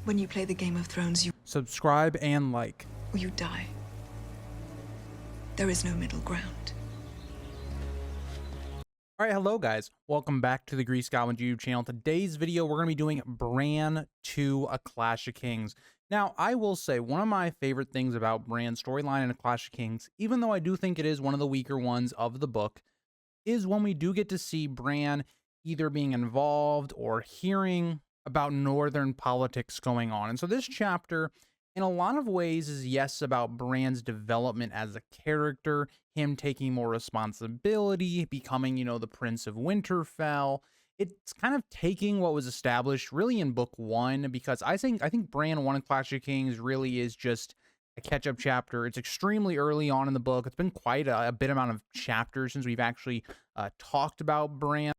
When you play the Game of Thrones, subscribe and like. or you die. There is no middle ground. All right, hello guys. Welcome back to the Grease Goblin YouTube channel. Today's video, we're going to be doing Bran 2, A Clash of Kings. Now, I will say, one of my favorite things about Bran's storyline in A Clash of Kings, even though I do think it is one of the weaker ones of the book, is when we do get to see Bran either being involved or hearing about northern politics going on. And so this chapter, in a lot of ways, is yes about Bran's development as a character, him taking more responsibility, becoming, the Prince of Winterfell. It's kind of taking what was established really in book 1, because I think Bran 1 of Clash of Kings really is just a catch-up chapter. It's extremely early on in the book. It's been quite a bit amount of chapters since we've actually talked about Bran,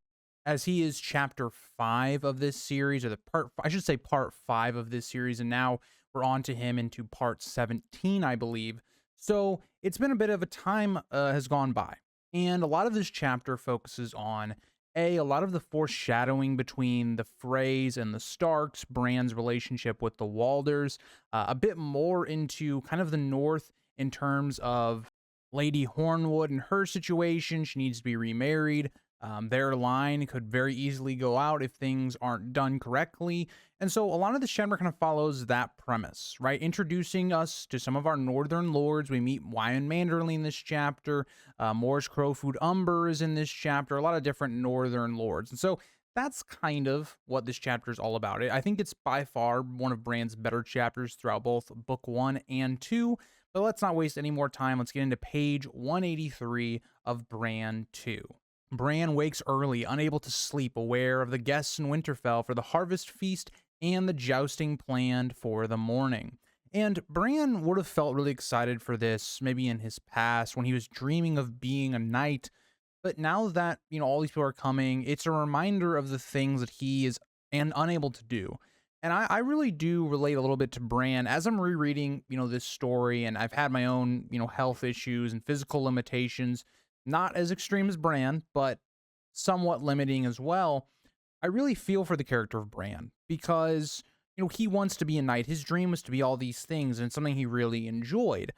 as he is chapter 5 of this series, or part 5 of this series, and now we're on to him into part 17, I believe. So it's been a bit of a time has gone by, and a lot of this chapter focuses on a lot of the foreshadowing between the Freys and the Starks, Bran's relationship with the Walders, a bit more into kind of the North in terms of Lady Hornwood and her situation. She needs to be remarried. Their line could very easily go out if things aren't done correctly. And so a lot of the chapter kind of follows that premise, right? Introducing us to some of our northern lords. We meet Lord Manderly in this chapter. Morris Crowfoot Umber is in this chapter. A lot of different northern lords. And so that's kind of what this chapter is all about. I think it's by far one of Bran's better chapters throughout both book 1 and 2. But let's not waste any more time. Let's get into page 183 of Bran 2. Bran wakes early, unable to sleep, aware of the guests in Winterfell for the harvest feast and the jousting planned for the morning. And Bran would have felt really excited for this maybe in his past when he was dreaming of being a knight. But now that, all these people are coming, it's a reminder of the things that he is unable to do. And I really do relate a little bit to Bran as I'm rereading, this story, and I've had my own, health issues and physical limitations. Not as extreme as Bran, but somewhat limiting as well. I really feel for the character of Bran because, he wants to be a knight. His dream was to be all these things, and it's something he really enjoyed.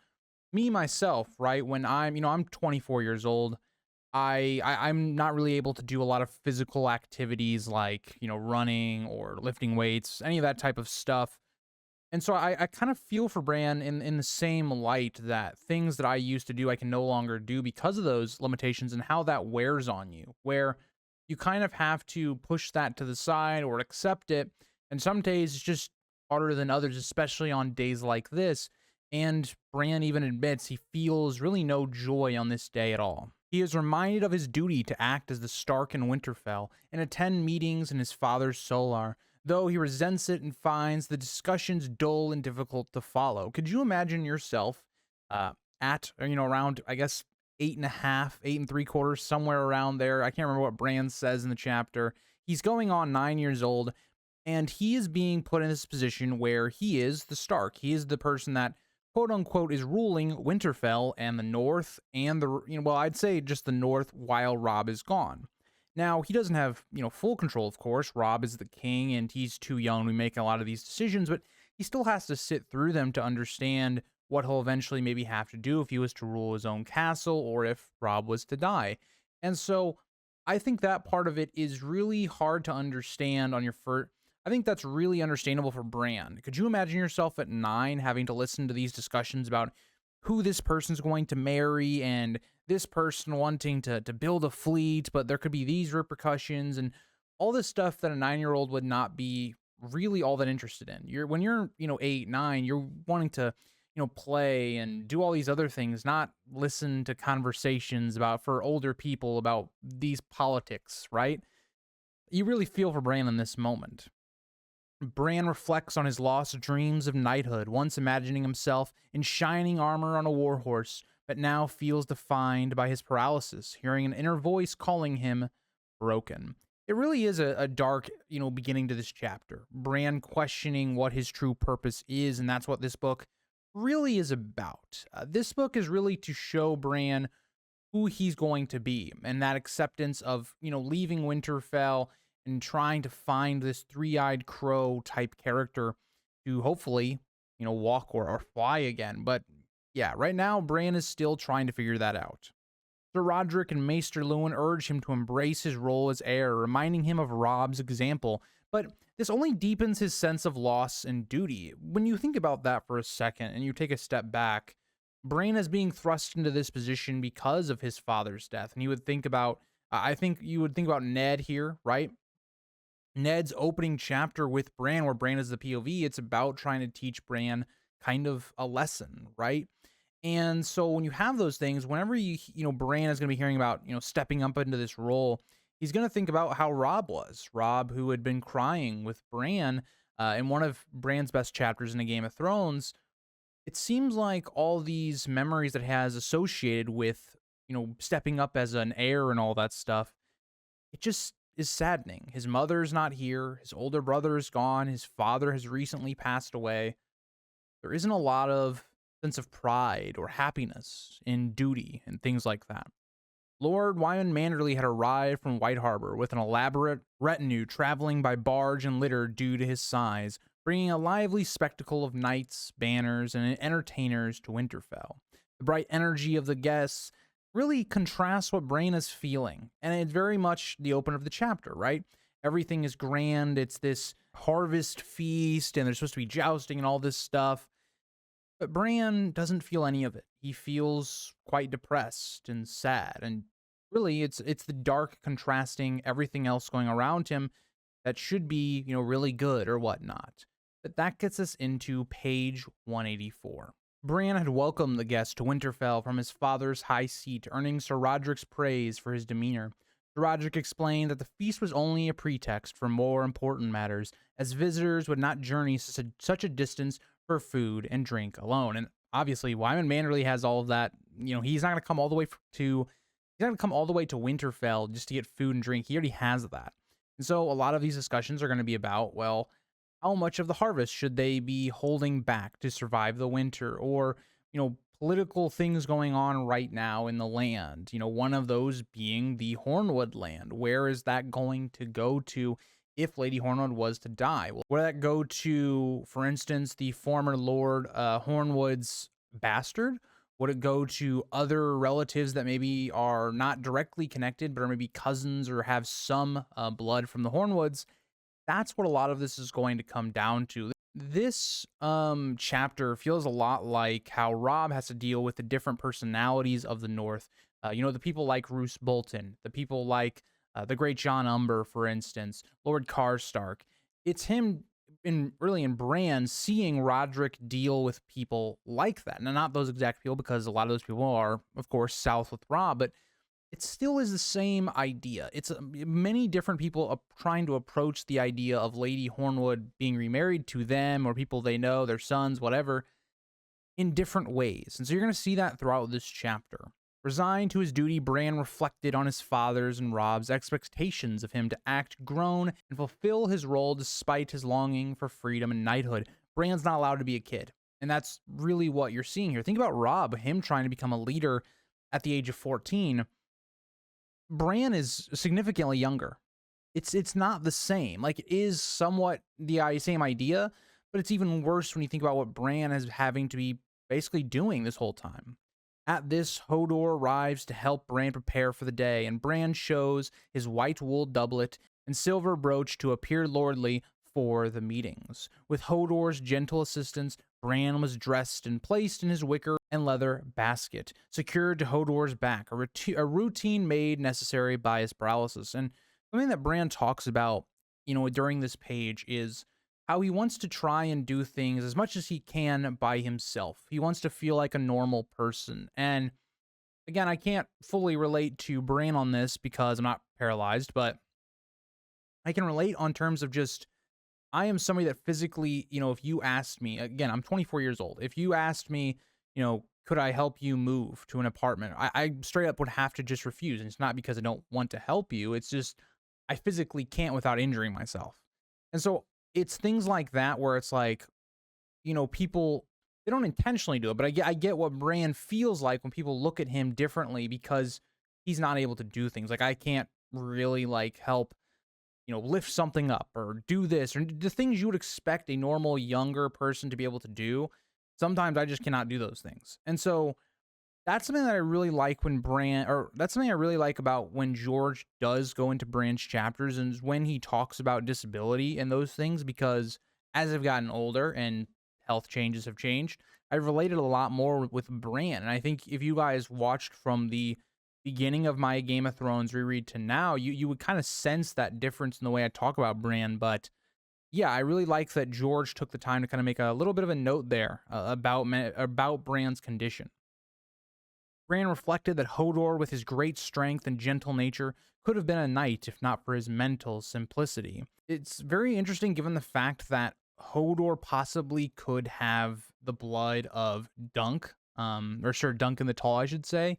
Me, myself, right, when I'm 24 years old, I'm not really able to do a lot of physical activities like, running or lifting weights, any of that type of stuff. And so I kind of feel for Bran in the same light that things that I used to do I can no longer do because of those limitations, and how that wears on you, where you kind of have to push that to the side or accept it. And some days it's just harder than others, especially on days like this. And Bran even admits he feels really no joy on this day at all. He is reminded of his duty to act as the Stark in Winterfell and attend meetings in his father's solar, though he resents it and finds the discussions dull and difficult to follow. Could you imagine yourself at, around, I guess, 8.5, 8 3/4, somewhere around there? I can't remember what Bran says in the chapter. He's going on 9 years old, and he is being put in this position where he is the Stark. He is the person that, quote unquote, is ruling Winterfell and the North, and I'd say just the North while Robb is gone. Now, he doesn't have, full control, of course. Robb is the king, and he's too young to make a lot of these decisions, but he still has to sit through them to understand what he'll eventually maybe have to do if he was to rule his own castle or if Robb was to die. And so I think that part of it is really hard to understand on your first. I think that's really understandable for Bran. Could you imagine yourself at 9 having to listen to these discussions about who this person's going to marry, and this person wanting to build a fleet, but there could be these repercussions and all this stuff that a 9-year-old would not be really all that interested in. When you're 8, 9, you're wanting to play and do all these other things, not listen to conversations for older people about these politics, right? You really feel for Bran in this moment. Bran reflects on his lost dreams of knighthood, once imagining himself in shining armor on a warhorse, but now feels defined by his paralysis, hearing an inner voice calling him broken. It really is a dark, beginning to this chapter. Bran questioning what his true purpose is, and that's what this book really is about. This book is really to show Bran who he's going to be, and that acceptance of, leaving Winterfell and trying to find this three-eyed crow type character to hopefully, walk or fly again. But yeah, right now, Bran is still trying to figure that out. Sir Roderick and Maester Luwin urge him to embrace his role as heir, reminding him of Robb's example. But this only deepens his sense of loss and duty. When you think about that for a second and you take a step back, Bran is being thrust into this position because of his father's death. And you would think about, I think you would think about Ned here, right? Ned's opening chapter with Bran, where Bran is the POV, it's about trying to teach Bran kind of a lesson, right? And so when you have those things, whenever Bran is going to be hearing about, stepping up into this role, he's going to think about how Robb was. Robb, who had been crying with Bran in one of Bran's best chapters in a Game of Thrones. It seems like all these memories that has associated with, stepping up as an heir and all that stuff, it just is saddening. His mother's not here. His older brother is gone. His father has recently passed away. There isn't a lot of sense of pride or happiness in duty and things like that. Lord Manderly had arrived from White Harbor with an elaborate retinue traveling by barge and litter due to his size, bringing a lively spectacle of knights, banners, and entertainers to Winterfell. The bright energy of the guests really contrasts what Bran is feeling, and it's very much the open of the chapter, right? Everything is grand. It's this harvest feast, and there's supposed to be jousting and all this stuff. But Bran doesn't feel any of it. He feels quite depressed and sad. And really, it's the dark contrasting everything else going around him that should be, really good or whatnot. But that gets us into page 184. Bran had welcomed the guest to Winterfell from his father's high seat, earning Sir Roderick's praise for his demeanor. Sir Roderick explained that the feast was only a pretext for more important matters, as visitors would not journey such a distance for food and drink alone. And obviously, Wyman Manderly has all of that. He's not going to come all the way to Winterfell just to get food and drink. He already has that. And so a lot of these discussions are going to be about, well, how much of the harvest should they be holding back to survive the winter? Or, political things going on right now in the land. One of those being the Hornwood land. Where is that going to go to if Lady Hornwood was to die? Would that go to, for instance, the former Lord Hornwood's bastard? Would it go to other relatives that maybe are not directly connected, but are maybe cousins or have some blood from the Hornwoods? That's what a lot of this is going to come down to. This chapter feels a lot like how Robb has to deal with the different personalities of the North. The people like Roose Bolton, the people like the great John Umber, for instance, Lord Karstark. It's him in Bran seeing Roderick deal with people like that. Now, not those exact people, because a lot of those people are, of course, south with Robb, but it still is the same idea. It's many different people trying to approach the idea of Lady Hornwood being remarried to them or people they know, their sons, whatever, in different ways. And so you're going to see that throughout this chapter. Resigned to his duty, Bran reflected on his father's and Robb's expectations of him to act grown and fulfill his role despite his longing for freedom and knighthood. Bran's not allowed to be a kid. And that's really what you're seeing here. Think about Robb, him trying to become a leader at the age of 14. Bran is significantly younger. It's not the same. Like, it is somewhat the same idea, but it's even worse when you think about what Bran is having to be basically doing this whole time. At this, Hodor arrives to help Bran prepare for the day, and Bran shows his white wool doublet and silver brooch to appear lordly for the meetings. With Hodor's gentle assistance, Bran was dressed and placed in his wicker and leather basket, secured to Hodor's back, a routine made necessary by his paralysis. And something that Bran talks about, during this page is how he wants to try and do things as much as he can by himself. He wants to feel like a normal person. And again, I can't fully relate to Bran on this because I'm not paralyzed, but I can relate on terms of just, I am somebody that physically, if you asked me, again, I'm 24 years old. If you asked me, could I help you move to an apartment? I straight up would have to just refuse. And it's not because I don't want to help you. It's just, I physically can't without injuring myself. And so it's things like that where it's like, people, they don't intentionally do it, but I get what Bran feels like when people look at him differently because he's not able to do things. Like, I can't really help lift something up or do this, or the things you would expect a normal younger person to be able to do. Sometimes I just cannot do those things. And so that's something that I really like when that's something I really like about when George does go into Bran's chapters, and is when he talks about disability and those things, because as I've gotten older and health changes have changed, I've related a lot more with Bran. And I think if you guys watched from the beginning of my Game of Thrones reread to now, you would kind of sense that difference in the way I talk about Bran. But yeah, I really like that George took the time to kind of make a little bit of a note there about Bran's condition. Bran reflected that Hodor, with his great strength and gentle nature, could have been a knight if not for his mental simplicity. It's very interesting given the fact that Hodor possibly could have the blood of Dunk, or Sir Duncan the Tall, I should say,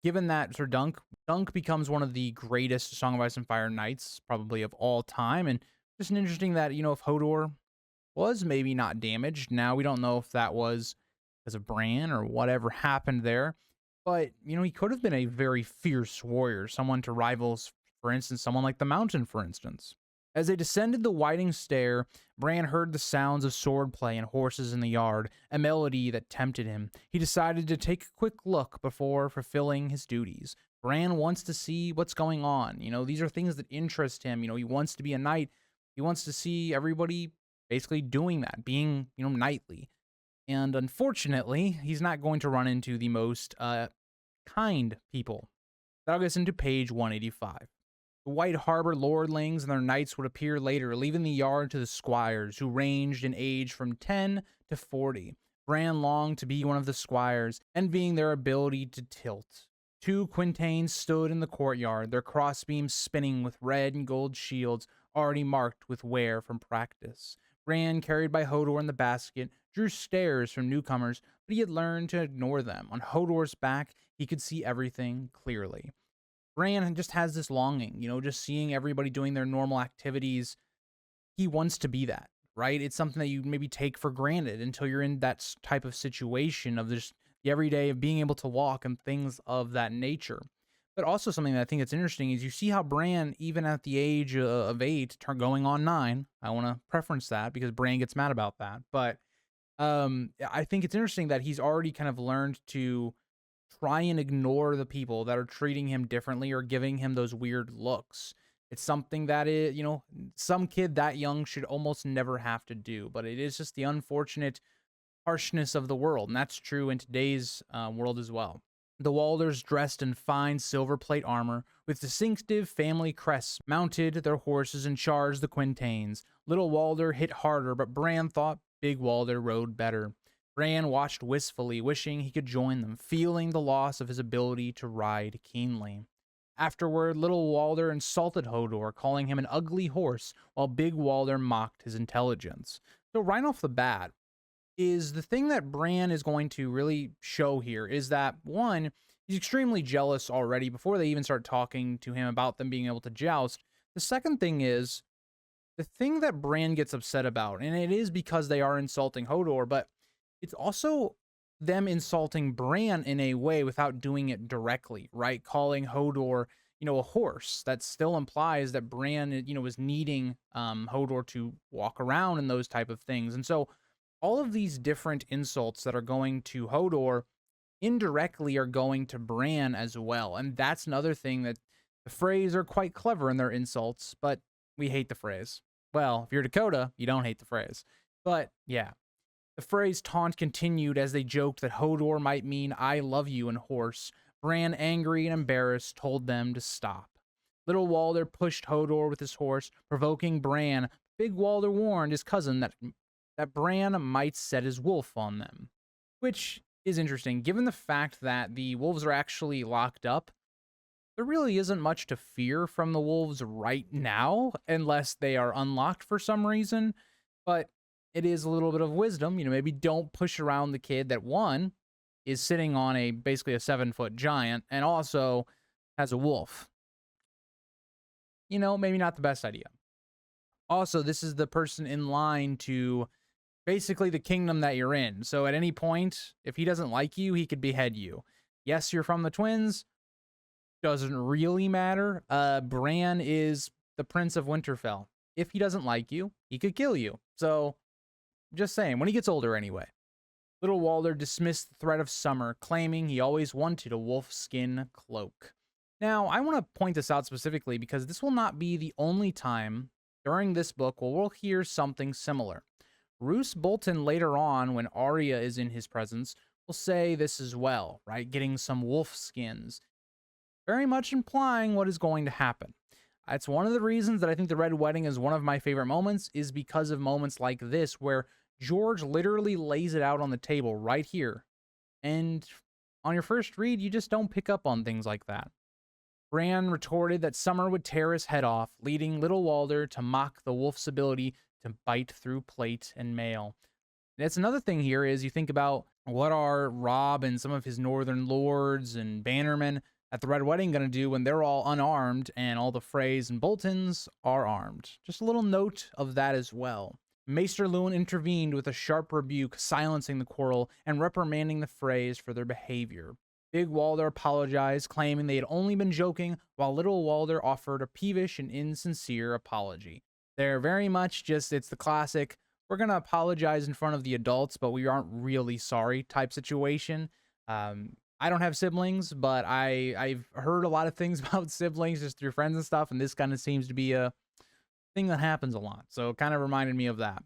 given that Dunk becomes one of the greatest Song of Ice and Fire knights probably of all time. And just interesting that, if Hodor was maybe not damaged, now we don't know if that was because of Bran or whatever happened there. But, he could have been a very fierce warrior, someone to rivals, for instance, someone like the Mountain, for instance. As they descended the winding stair, Bran heard the sounds of swordplay and horses in the yard, a melody that tempted him. He decided to take a quick look before fulfilling his duties. Bran wants to see what's going on. These are things that interest him. He wants to be a knight. He wants to see everybody basically doing that, being, knightly. And unfortunately, he's not going to run into the most kind people. That'll get us into page 185. The White Harbor lordlings and their knights would appear later, leaving the yard to the squires, who ranged in age from 10 to 40. Bran longed to be one of the squires, envying their ability to tilt. 2 quintains stood in the courtyard, their crossbeams spinning with red and gold shields already marked with wear from practice. Bran, carried by Hodor in the basket, drew stares from newcomers, but he had learned to ignore them. On Hodor's back, he could see everything clearly. Bran just has this longing, just seeing everybody doing their normal activities. He wants to be that, right? It's something that you maybe take for granted until you're in that type of situation of just the everyday of being able to walk and things of that nature. But also something that I think that's interesting is you see how Bran, even at the age of 8, going on 9, I want to preference that because Bran gets mad about that. But I think it's interesting that he's already kind of learned to try and ignore the people that are treating him differently or giving him those weird looks. It's something that some kid that young should almost never have to do, but it is just the unfortunate harshness of the world, and that's true in today's world as well. The Walders, dressed in fine silver plate armor, with distinctive family crests, mounted their horses and charged the quintains. Little Walder hit harder, but Bran thought Big Walder rode better. Bran watched wistfully, wishing he could join them, feeling the loss of his ability to ride keenly. Afterward, Little Walder insulted Hodor, calling him an ugly horse, while Big Walder mocked his intelligence. So right off the bat, is the thing that Bran is going to really show here is that, one, he's extremely jealous already before they even start talking to him about them being able to joust. The second thing is, the thing that Bran gets upset about, and it is because they are insulting Hodor, but it's also them insulting Bran in a way without doing it directly, right? Calling Hodor, a horse. That still implies that Bran, is needing Hodor to walk around and those type of things. And so all of these different insults that are going to Hodor indirectly are going to Bran as well. And that's another thing that the Freys are quite clever in their insults, but we hate the Freys. Well, if you're Dakota, you don't hate the Freys. But yeah. The Freys' taunt continued as they joked that Hodor might mean I love you in horse. Bran, angry and embarrassed, told them to stop. Little Walder pushed Hodor with his horse, provoking Bran. Big Walder warned his cousin that Bran might set his wolf on them. Which is interesting, given the fact that the wolves are actually locked up. There really isn't much to fear from the wolves right now, unless they are unlocked for some reason. But it is a little bit of wisdom, maybe don't push around the kid that, one, is sitting on basically a 7-foot giant and also has a wolf. Maybe not the best idea. Also, this is the person in line to basically the kingdom that you're in. So at any point, if he doesn't like you, he could behead you. Yes, you're from the twins. Doesn't really matter. Bran is the Prince of Winterfell. If he doesn't like you, he could kill you. So, just saying, when he gets older anyway. Little Walder dismissed the threat of summer, claiming he always wanted a wolf skin cloak. Now, I want to point this out specifically because this will not be the only time during this book where we'll hear something similar. Roose Bolton later on, when Arya is in his presence, will say this as well, right? Getting some wolf skins, very much implying what is going to happen. It's one of the reasons that I think the Red Wedding is one of my favorite moments, is because of moments like this where George literally lays it out on the table right here. And on your first read, you just don't pick up on things like that. Bran retorted that Summer would tear his head off, leading Little Walder to mock the wolf's ability to bite through plate and mail. And that's another thing here is you think about what are Robb and some of his northern lords and bannermen at the Red Wedding going to do when they're all unarmed and all the Freys and Boltons are armed. Just a little note of that as well. Maester Luwin intervened with a sharp rebuke, silencing the quarrel and reprimanding the Freys for their behavior. Big Walder apologized, claiming they had only been joking, while Little Walder offered a peevish and insincere apology. They're very much just, it's the classic, we're going to apologize in front of the adults, but we aren't really sorry type situation. I don't have siblings, but I've heard a lot of things about siblings just through friends and stuff, and this kind of seems to be a thing that happens a lot, so it kind of reminded me of that.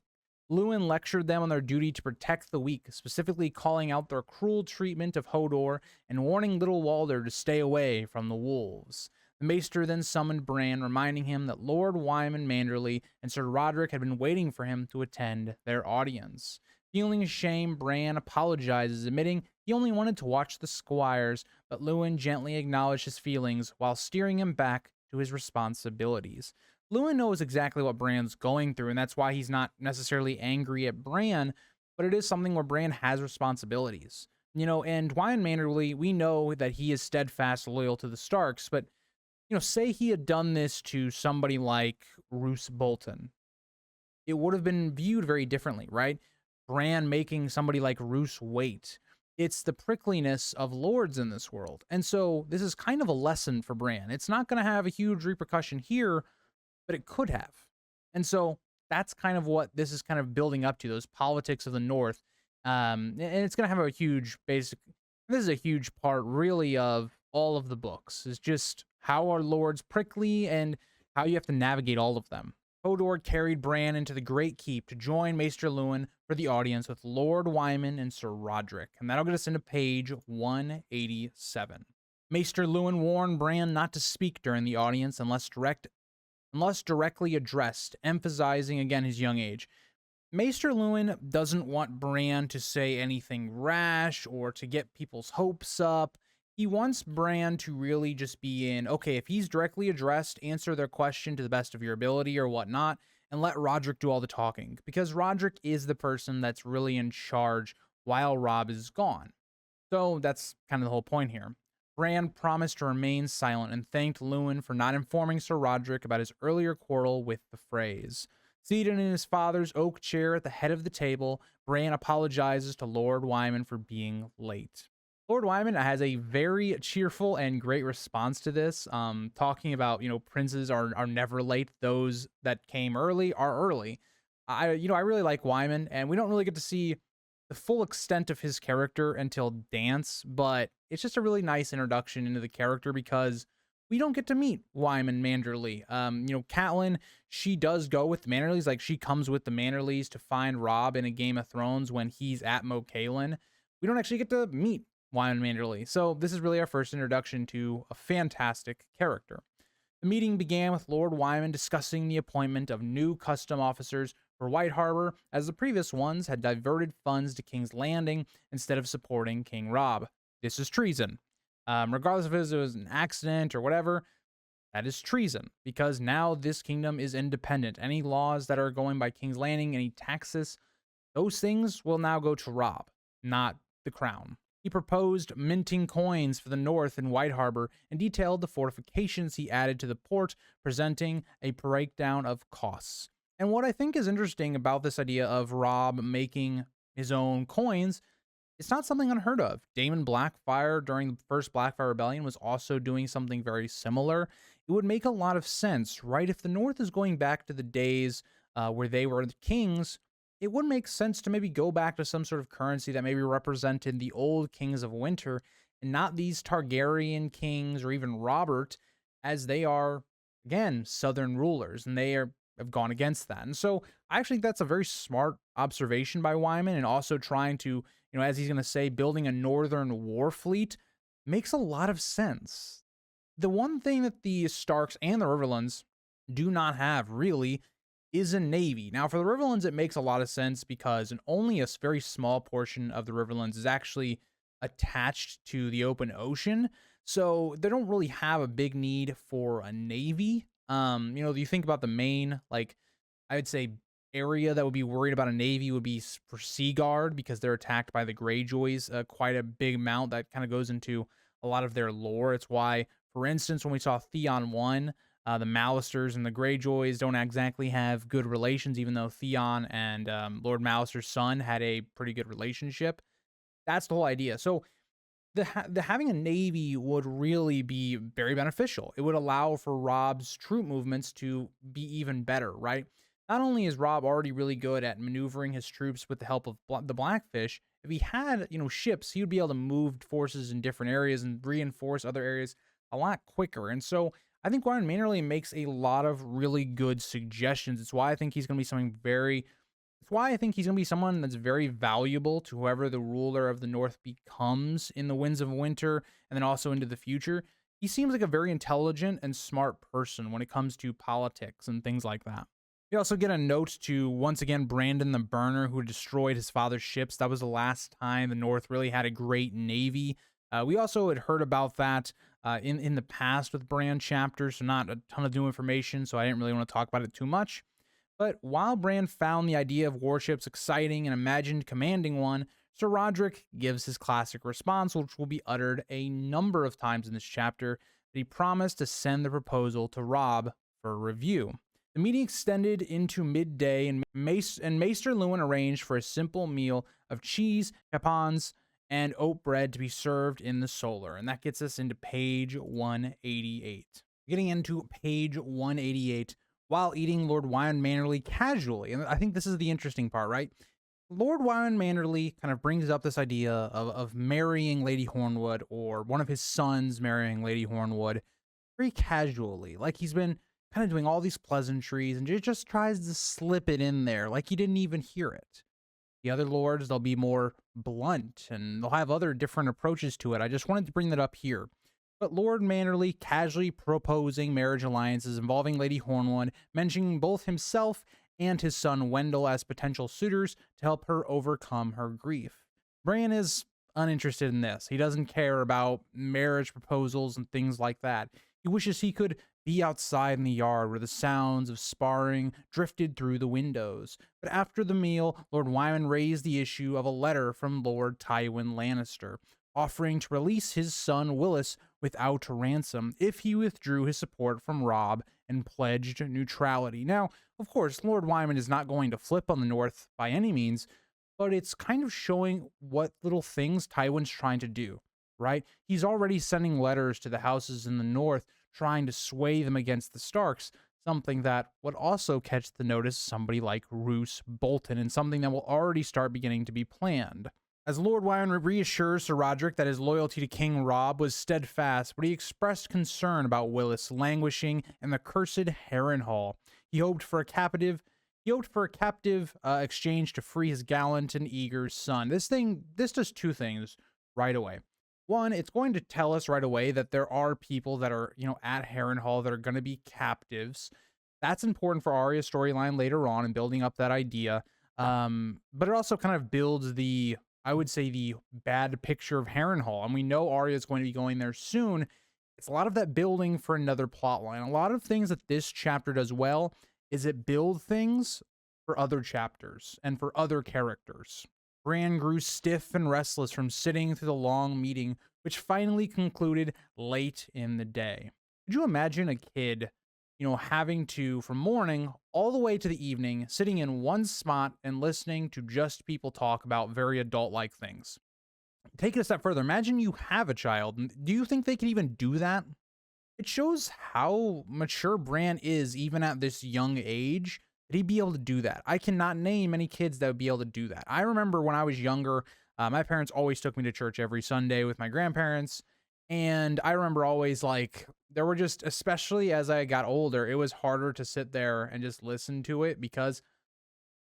Luwin lectured them on their duty to protect the weak, specifically calling out their cruel treatment of Hodor and warning Little Walder to stay away from the wolves. The Maester then summoned Bran, reminding him that Lord Manderly and Sir Roderick had been waiting for him to attend their audience. Feeling ashamed, Bran apologizes, admitting he only wanted to watch the squires, but Luwin gently acknowledged his feelings while steering him back to his responsibilities. Luwin knows exactly what Bran's going through, and that's why he's not necessarily angry at Bran, but it is something where Bran has responsibilities. And Wyman Manderly, we know that he is steadfast, loyal to the Starks, but, say he had done this to somebody like Roose Bolton. It would have been viewed very differently, right? Bran making somebody like Roose wait. It's the prickliness of lords in this world. And so this is kind of a lesson for Bran. It's not going to have a huge repercussion here, but it could have. And so that's kind of what this is kind of building up to, those politics of the North. And it's going to have a huge this is a huge part really of all of the books, is just how are lords prickly and how you have to navigate all of them. Hodor carried Bran into the Great Keep to join Maester Luwin for the audience with Lord Wyman and Sir Roderick, and that'll get us into page 187. Maester Luwin warned Bran not to speak during the audience unless directly addressed, emphasizing again his young age. Maester Luwin doesn't want Bran to say anything rash or to get people's hopes up. He wants Bran to really just be in, okay, if he's directly addressed, answer their question to the best of your ability or whatnot, and let Roderick do all the talking, because Roderick is the person that's really in charge while Robb is gone. So that's kind of the whole point here. Bran promised to remain silent and thanked Luwin for not informing Sir Roderick about his earlier quarrel with the Freys. Seated in his father's oak chair at the head of the table, Bran apologizes to Lord Wyman for being late. Lord Wyman has a very cheerful and great response to this, talking about, princes are never late. Those that came early are early. I really like Wyman, and we don't really get to see the full extent of his character until Dance, but it's just a really nice introduction into the character because we don't get to meet Wyman Manderly. Catelyn, she does go with the Manderlys, like she comes with the Manderlys to find Robb in a Game of Thrones when he's at Mo Cailin. We don't actually get to meet Wyman Manderly, so this is really our first introduction to a fantastic character. The meeting began with Lord Wyman discussing the appointment of new custom officers for White Harbor, as the previous ones had diverted funds to King's Landing instead of supporting King Robb. This is treason. Regardless of if it was an accident or whatever, that is treason, because now this kingdom is independent. Any laws that are going by King's Landing, any taxes, those things will now go to Robb, not the crown. He proposed minting coins for the North in White Harbor and detailed the fortifications he added to the port, presenting a breakdown of costs. And what I think is interesting about this idea of Robb making his own coins, it's not something unheard of. Daemon Blackfyre during the first Blackfyre Rebellion was also doing something very similar. it would make a lot of sense, right? If the North is going back to the days where they were the kings, it would make sense to maybe go back to some sort of currency that maybe represented the old kings of winter and not these Targaryen kings or even Robert, as they are, again, southern rulers and have gone against that. And so I actually think that's a very smart observation by Wyman, and also trying to, as he's going to say, building a northern war fleet makes a lot of sense. The one thing that the Starks and the Riverlands do not have really is a navy. Now, for the Riverlands, it makes a lot of sense because only a very small portion of the Riverlands is actually attached to the open ocean. So they don't really have a big need for a navy. You think about the main, like, I would say, area that would be worried about a navy would be for Seaguard, because they're attacked by the Greyjoys quite a big amount. That kind of goes into a lot of their lore. It's why, for instance, when we saw Theon 1, the Mallisters and the Greyjoys don't exactly have good relations, even though Theon and Lord Mallister's son had a pretty good relationship. That's the whole idea. So the having a navy would really be very beneficial. It would allow for Rob's troop movements to be even better, right? Not only is Rob already really good at maneuvering his troops with the help of the Blackfish, if he had, ships, he would be able to move forces in different areas and reinforce other areas a lot quicker. And so I think Lord Manderly makes a lot of really good suggestions. It's why I think he's going to be someone that's very valuable to whoever the ruler of the North becomes in the Winds of Winter, and then also into the future. He seems like a very intelligent and smart person when it comes to politics and things like that. We also get a note to, once again, Brandon the Burner, who destroyed his father's ships. That was the last time the North really had a great navy. We also had heard about that in the past with Bran chapters, so not a ton of new information, so I didn't really want to talk about it too much. But while Bran found the idea of warships exciting and imagined commanding one, Sir Roderick gives his classic response, which will be uttered a number of times in this chapter, that he promised to send the proposal to Robb for review. The meeting extended into midday, and Maester Lewin arranged for a simple meal of cheese, capons, and oat bread to be served in the solar. And that gets us into page 188. Getting into page 188, while eating, Lord Wyman Manderly casually, and I think this is the interesting part, right? Lord Wyman Manderly kind of brings up this idea of marrying Lady Hornwood, or one of his sons marrying Lady Hornwood, very casually. Like he's been kind of doing all these pleasantries and just tries to slip it in there like he didn't even hear it. The other lords, they'll be more blunt and they'll have other different approaches to it. I just wanted to bring that up here. But Lord Manderly casually proposing marriage alliances involving Lady Hornwood, mentioning both himself and his son Wendell as potential suitors to help her overcome her grief. Bran is uninterested in this. He doesn't care about marriage proposals and things like that. He wishes he could be outside in the yard where the sounds of sparring drifted through the windows. But after the meal, Lord Wyman raised the issue of a letter from Lord Tywin Lannister, offering to release his son Willis without ransom if he withdrew his support from Robb and pledged neutrality. Now, of course, Lord Wyman is not going to flip on the North by any means, but it's kind of showing what little things Tywin's trying to do, right? He's already sending letters to the houses in the North, trying to sway them against the Starks, something that would also catch the notice of somebody like Roose Bolton, and something that will already start beginning to be planned. As Lord Wyman reassures Sir Roderick that his loyalty to King Robb was steadfast, but he expressed concern about Willis languishing in the cursed Harrenhal. He hoped for a captive exchange to free his gallant and eager son. This does two things right away. One, it's going to tell us right away that there are people that are, at Harrenhal that are going to be captives. That's important for Arya's storyline later on and building up that idea. But it also kind of builds the bad picture of Harrenhal. And we know Arya is going to be going there soon. It's a lot of that building for another plot line. A lot of things that this chapter does well is it builds things for other chapters and for other characters. Bran grew stiff and restless from sitting through the long meeting, which finally concluded late in the day. Could you imagine a kid, having to, from morning all the way to the evening, sitting in one spot and listening to just people talk about very adult-like things? Take it a step further. Imagine you have a child. Do you think they could even do that? It shows how mature Bran is even at this young age, that he'd be able to do that. I cannot name any kids that would be able to do that. I remember when I was younger, my parents always took me to church every Sunday with my grandparents. And I remember always like, there were just, especially as I got older, it was harder to sit there and just listen to it because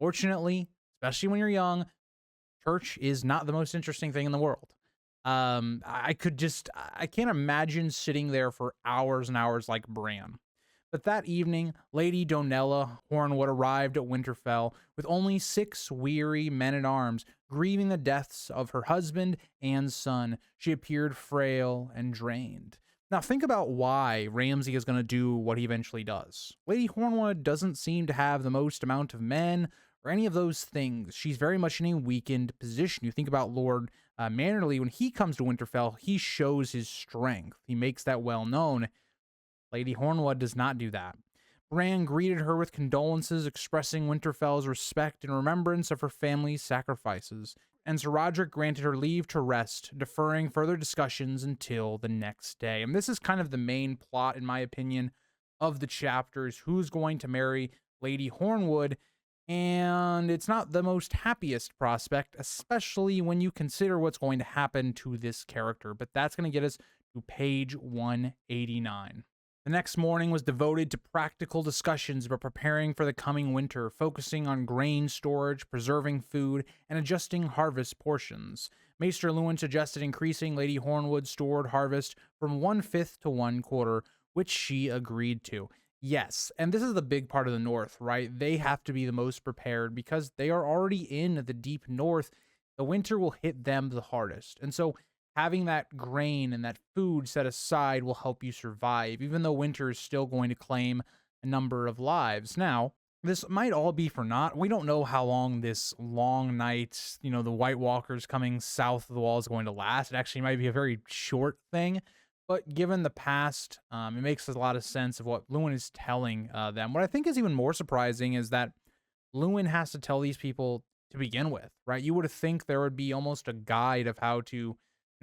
fortunately, especially when you're young, church is not the most interesting thing in the world. I can't imagine sitting there for hours and hours like Bran. But that evening, Lady Donella Hornwood arrived at Winterfell with only 6 weary men-at-arms, grieving the deaths of her husband and son. She appeared frail and drained. Now think about why Ramsay is going to do what he eventually does. Lady Hornwood doesn't seem to have the most amount of men or any of those things. She's very much in a weakened position. You think about Lord Manderly, when he comes to Winterfell, he shows his strength. He makes that well known. Lady Hornwood does not do that. Bran greeted her with condolences, expressing Winterfell's respect and remembrance of her family's sacrifices, and Sir Roderick granted her leave to rest, deferring further discussions until the next day. And this is kind of the main plot, in my opinion, of the chapters: who's going to marry Lady Hornwood. And it's not the most happiest prospect, especially when you consider what's going to happen to this character. But that's going to get us to page 189. The next morning was devoted to practical discussions about preparing for the coming winter, focusing on grain storage, preserving food, and adjusting harvest portions. Maester Luwin suggested increasing Lady Hornwood's stored harvest from 1/5 to 1/4, which she agreed to. Yes, and this is the big part of the North, right? They have to be the most prepared because they are already in the deep North. The winter will hit them the hardest. And so having that grain and that food set aside will help you survive, even though winter is still going to claim a number of lives. Now, this might all be for naught. We don't know how long this long night, the White Walkers coming south of the wall is going to last. It actually might be a very short thing. But given the past, it makes a lot of sense of what Luwin is telling them. What I think is even more surprising is that Luwin has to tell these people to begin with, right? You would think there would be almost a guide of how to,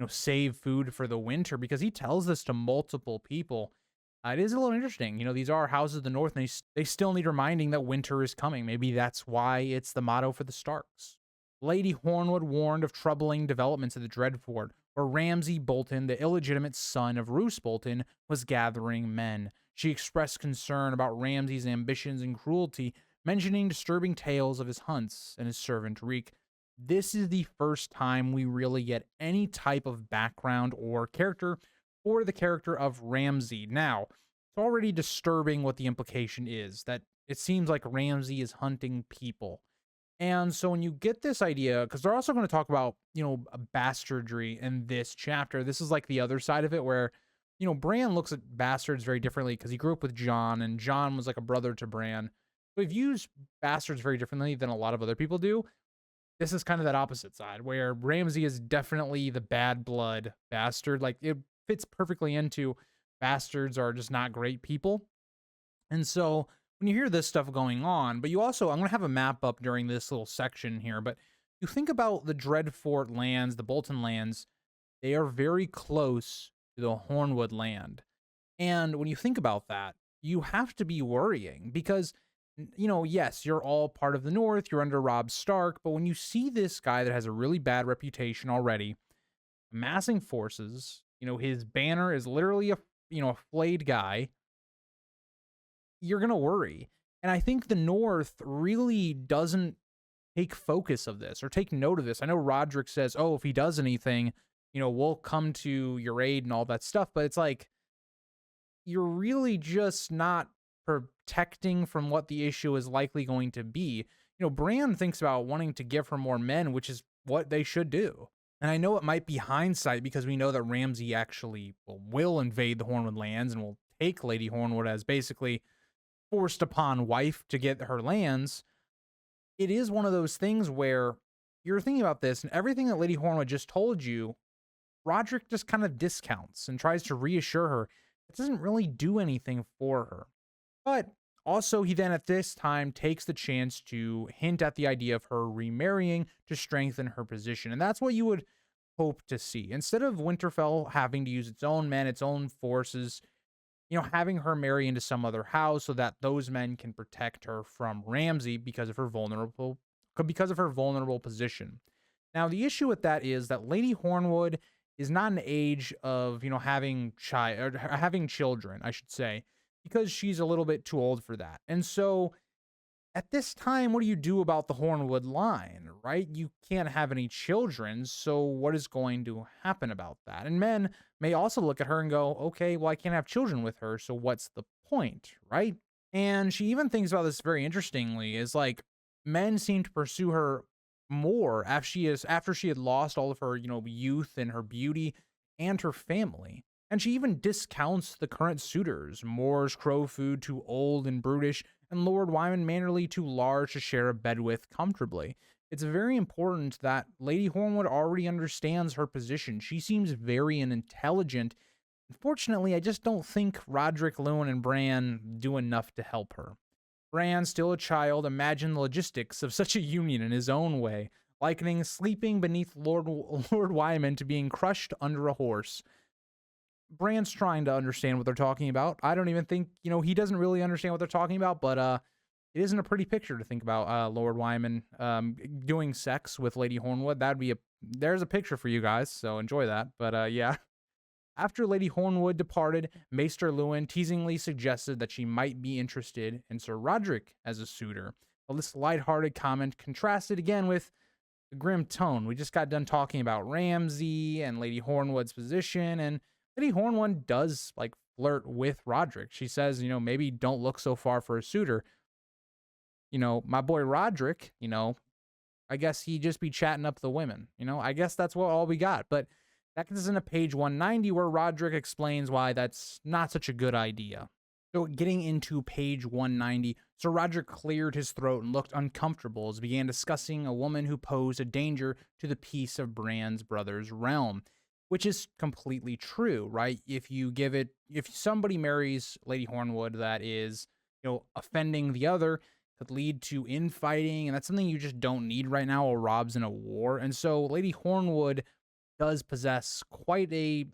save food for the winter, because he tells this to multiple people. It is a little interesting. These are houses of the North, and they still need reminding that winter is coming. Maybe that's why it's the motto for the Starks. Lady Hornwood warned of troubling developments at the Dreadfort, where Ramsay Bolton, the illegitimate son of Roose Bolton, was gathering men. She expressed concern about Ramsay's ambitions and cruelty, mentioning disturbing tales of his hunts and his servant Reek. This is the first time we really get any type of background or character for the character of Ramsay. Now, it's already disturbing what the implication is, that it seems like Ramsay is hunting people. And so when you get this idea, because they're also going to talk about, bastardry in this chapter. This is like the other side of it where, Bran looks at bastards very differently because he grew up with Jon, and Jon was like a brother to Bran. We've used bastards very differently than a lot of other people do. This is kind of that opposite side where Ramsay is definitely the bad blood bastard. Like, it fits perfectly into bastards are just not great people. And so when you hear this stuff going on, but you also, I'm going to have a map up during this little section here, but you think about the Dreadfort lands, the Bolton lands, they are very close to the Hornwood land. And when you think about that, you have to be worrying because, yes, you're all part of the North, you're under Robb Stark, but when you see this guy that has a really bad reputation already, amassing forces, his banner is literally a flayed guy, you're going to worry. And I think the North really doesn't take focus of this or take note of this. I know Roderick says, oh, if he does anything, we'll come to your aid and all that stuff. But it's like, you're really just not protecting from what the issue is likely going to be. Bran thinks about wanting to give her more men, which is what they should do. And I know it might be hindsight because we know that Ramsay actually will invade the Hornwood lands and will take Lady Hornwood as basically forced upon wife to get her lands. It is one of those things where you're thinking about this and everything that Lady Hornwood just told you, Roderick just kind of discounts and tries to reassure her. It doesn't really do anything for her. But also he then at this time takes the chance to hint at the idea of her remarrying to strengthen her position. And that's what you would hope to see. Instead of Winterfell having to use its own men, its own forces, having her marry into some other house so that those men can protect her from Ramsay because of her vulnerable position. Now, the issue with that is that Lady Hornwood is not an age of, having children, I should say, because she's a little bit too old for that. And so at this time, what do you do about the Hornwood line, right? You can't have any children, so what is going to happen about that? And men may also look at her and go, okay, well, I can't have children with her, so what's the point, right? And she even thinks about this very interestingly, is like men seem to pursue her more after she had lost all of her, youth and her beauty and her family. And she even discounts the current suitors, Moore's Crowfoot too old and brutish, and Lord Manderly too large to share a bed with comfortably. It's very important that Lady Hornwood already understands her position. She seems very intelligent. Unfortunately, I just don't think Roderick, Lewin, and Bran do enough to help her. Bran, still a child, imagined the logistics of such a union in his own way, likening sleeping beneath Lord Wyman to being crushed under a horse. Bran's trying to understand what they're talking about. I don't even think, he doesn't really understand what they're talking about, but it isn't a pretty picture to think about Lord Wyman doing sex with Lady Hornwood. There's a picture for you guys, so enjoy that. But yeah. After Lady Hornwood departed, Maester Lewin teasingly suggested that she might be interested in Sir Roderick as a suitor. Well, this lighthearted comment contrasted again with the grim tone. We just got done talking about Ramsay and Lady Hornwood's position, and Lady Hornwood does flirt with Roderick. She says, maybe don't look so far for a suitor. My boy Roderick, I guess he'd just be chatting up the women. I guess that's all we got. But that gets us into page 190 where Roderick explains why that's not such a good idea. So getting into page 190, Sir Roderick cleared his throat and looked uncomfortable as he began discussing a woman who posed a danger to the peace of Bran's brother's realm. Which is completely true, right? If somebody marries Lady Hornwood that is, offending the other, could lead to infighting, and that's something you just don't need right now while Rob's in a war. And so Lady Hornwood does possess quite a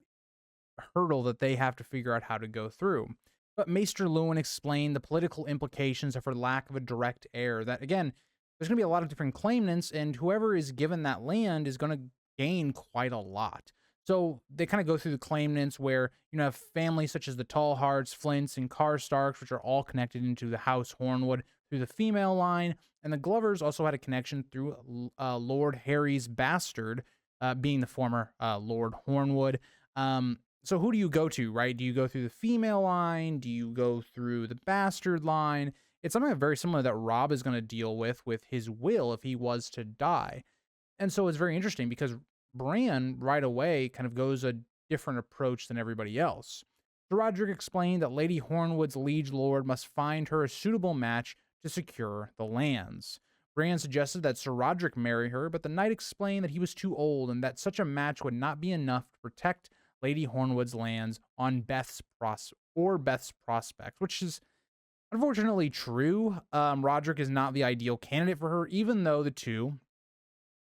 hurdle that they have to figure out how to go through. But Maester Lewin explained the political implications of her lack of a direct heir. That, again, there's going to be a lot of different claimants, and whoever is given that land is going to gain quite a lot. So they kind of go through the claimants where have families such as the Tallharts, Flints, and Karstarks, which are all connected into the House Hornwood through the female line. And the Glovers also had a connection through Lord Harry's bastard, being the former Lord Hornwood. So who do you go to, right? Do you go through the female line? Do you go through the bastard line? It's something very similar that Rob is going to deal with his will if he was to die. And so it's very interesting because Bran right away kind of goes a different approach than everybody else. Sir Roderick explained that Lady Hornwood's liege lord must find her a suitable match to secure the lands. Bran suggested that Sir Roderick marry her, but the knight explained that he was too old and that such a match would not be enough to protect Lady Hornwood's lands on Beth's prospects, which is unfortunately true. Roderick is not the ideal candidate for her, even though the two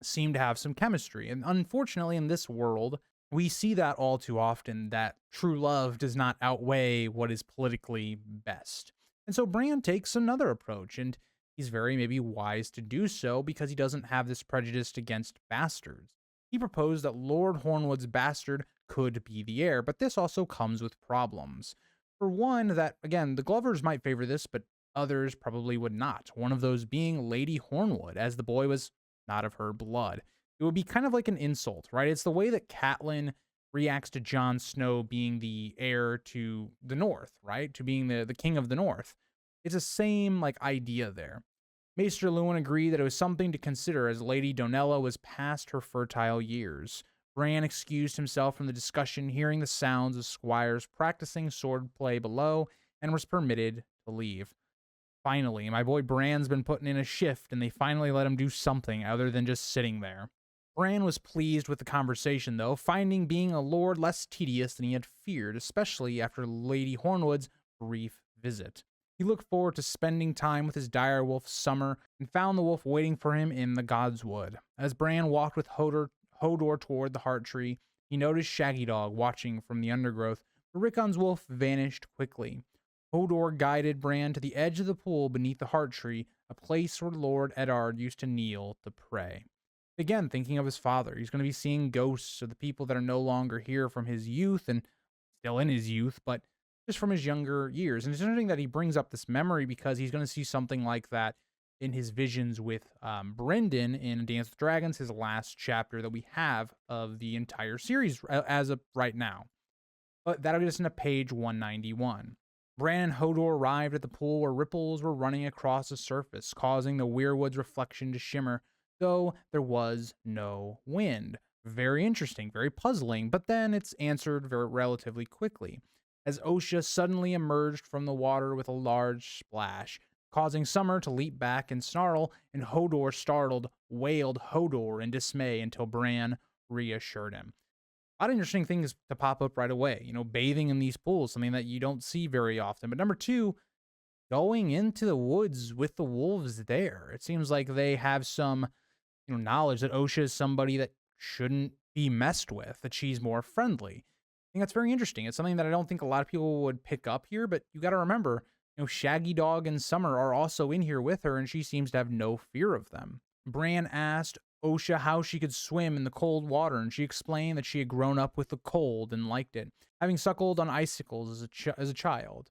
seem to have some chemistry. And unfortunately, in this world, we see that all too often, that true love does not outweigh what is politically best. And so Bran takes another approach, and he's very maybe wise to do so because he doesn't have this prejudice against bastards. He proposed that Lord Hornwood's bastard could be the heir, but this also comes with problems. For one, that, again, the Glovers might favor this, but others probably would not. One of those being Lady Hornwood, as the boy was not of her blood. It would be kind of like an insult, right? It's the way that Catelyn reacts to Jon Snow being the heir to the North, right? To being the king of the North. It's the same idea there. Maester Lewin agreed that it was something to consider as Lady Donella was past her fertile years. Bran excused himself from the discussion, hearing the sounds of squires practicing swordplay below, and was permitted to leave. Finally, my boy Bran's been putting in a shift, and they finally let him do something other than just sitting there. Bran was pleased with the conversation, though, finding being a lord less tedious than he had feared, especially after Lady Hornwood's brief visit. He looked forward to spending time with his direwolf Summer, and found the wolf waiting for him in the Godswood. As Bran walked with Hodor toward the Heart Tree, he noticed Shaggy Dog watching from the undergrowth, but Rickon's wolf vanished quickly. Hodor guided Bran to the edge of the pool beneath the heart tree, a place where Lord Eddard used to kneel to pray. Again, thinking of his father, he's going to be seeing ghosts of the people that are no longer here from his youth and still in his youth, but just from his younger years. And it's interesting that he brings up this memory because he's going to see something like that in his visions with Brendan in Dance with Dragons, his last chapter that we have of the entire series as of right now. But that'll get us into page 191. Bran and Hodor arrived at the pool where ripples were running across the surface, causing the weirwood's reflection to shimmer, though there was no wind. Very interesting, very puzzling, but then it's answered very relatively quickly, as Osha suddenly emerged from the water with a large splash, causing Summer to leap back and snarl, and Hodor, startled, wailed Hodor in dismay until Bran reassured him. A lot of interesting things to pop up right away. You know, bathing in these pools, something that you don't see very often. But number two, going into the woods with the wolves there. It seems like they have some, knowledge that Osha is somebody that shouldn't be messed with, that she's more friendly. I think that's very interesting. It's something that I don't think a lot of people would pick up here, but you got to remember, Shaggy Dog and Summer are also in here with her, and she seems to have no fear of them. Bran asked Osha how she could swim in the cold water, and she explained that she had grown up with the cold and liked it, having suckled on icicles as a child.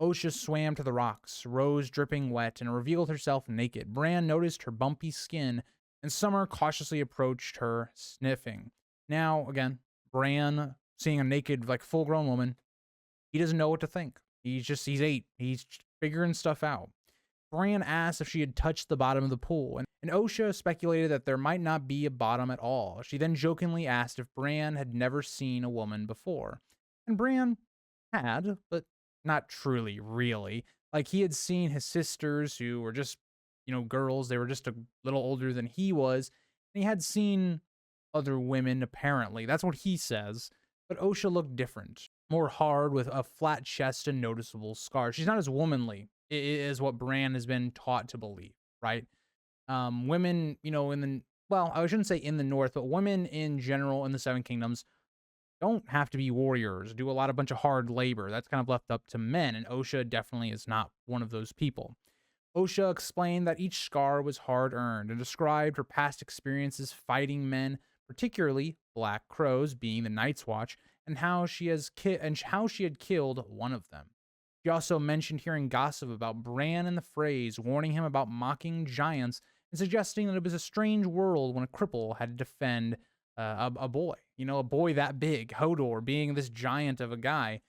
Osha swam to the rocks, rose dripping wet, and revealed herself naked. Bran noticed her bumpy skin, and Summer cautiously approached her, sniffing. Now, again, Bran, seeing a naked, full-grown woman, he doesn't know what to think. He's 8. He's figuring stuff out. Bran asked if she had touched the bottom of the pool, and Osha speculated that there might not be a bottom at all. She then jokingly asked if Bran had never seen a woman before. And Bran had, but not truly, really. He had seen his sisters who were just, girls. They were just a little older than he was. And he had seen other women, apparently. That's what he says. But Osha looked different. More hard, with a flat chest and noticeable scars. She's not as womanly, is what Bran has been taught to believe, right? Women, I shouldn't say in the North, but women in general in the Seven Kingdoms don't have to be warriors, do a bunch of hard labor. That's kind of left up to men, and Osha definitely is not one of those people. Osha explained that each scar was hard-earned and described her past experiences fighting men, particularly Black Crows, being the Night's Watch, and how she had killed one of them. She also mentioned hearing gossip about Bran and the Freys, warning him about mocking giants and suggesting that it was a strange world when a cripple had to defend a boy. A boy that big, Hodor being this giant of a guy.